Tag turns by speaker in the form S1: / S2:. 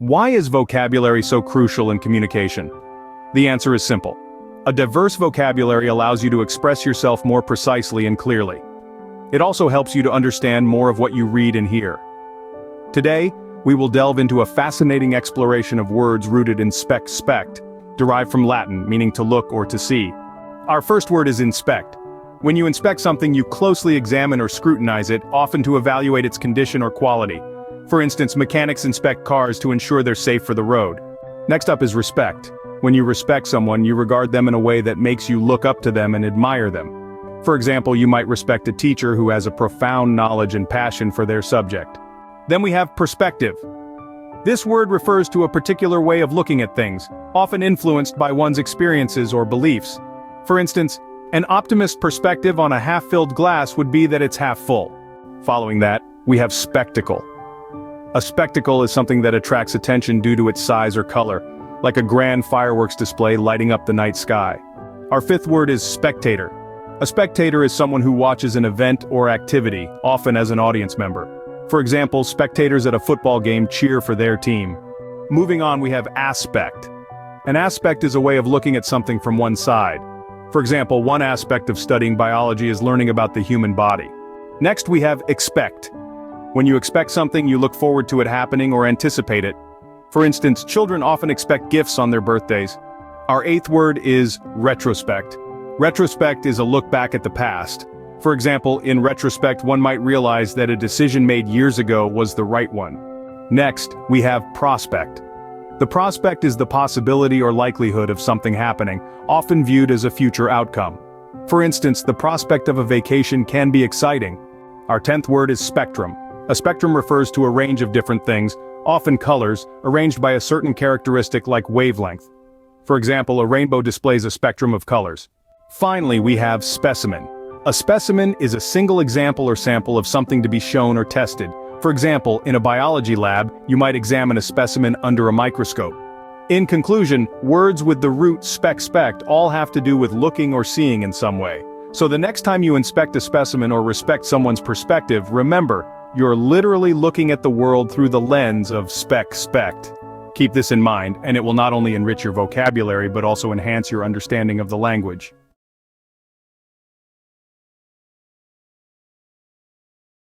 S1: Why is vocabulary so crucial in communication? The answer is simple. A diverse vocabulary allows you to express yourself more precisely and clearly. It also helps you to understand more of what you read and hear. Today, we will delve into a fascinating exploration of words rooted in spect, derived from Latin, meaning to look or to see. Our first word is inspect. When you inspect something, you closely examine or scrutinize it, often to evaluate its condition or quality. For instance, mechanics inspect cars to ensure they're safe for the road. Next up is respect. When you respect someone, you regard them in a way that makes you look up to them and admire them. For example, you might respect a teacher who has a profound knowledge and passion for their subject. Then we have perspective. This word refers to a particular way of looking at things, often influenced by one's experiences or beliefs. For instance, an optimist perspective on a half-filled glass would be that it's half full. Following that, we have spectacle. A spectacle is something that attracts attention due to its size or color, like a grand fireworks display lighting up the night sky. Our fifth word is spectator. A spectator is someone who watches an event or activity, often as an audience member. For example, spectators at a football game cheer for their team. Moving on, we have aspect. An aspect is a way of looking at something from one side. For example, one aspect of studying biology is learning about the human body. Next, we have expect. When you expect something, you look forward to it happening or anticipate it. For instance, children often expect gifts on their birthdays. Our eighth word is retrospect. Retrospect is a look back at the past. For example, in retrospect, one might realize that a decision made years ago was the right one. Next, we have prospect. The prospect is the possibility or likelihood of something happening, often viewed as a future outcome. For instance, the prospect of a vacation can be exciting. Our 10th word is spectrum. A spectrum refers to a range of different things, often colors, arranged by a certain characteristic like wavelength. For example, a rainbow displays a spectrum of colors. Finally, we have specimen. A specimen is a single example or sample of something to be shown or tested. For example, in a biology lab, you might examine a specimen under a microscope. In conclusion, words with the root spect all have to do with looking or seeing in some way. So the next time you inspect a specimen or respect someone's perspective, remember, you're literally looking at the world through the lens of spect. Keep this in mind, and it will not only enrich your vocabulary but also enhance your understanding of the language.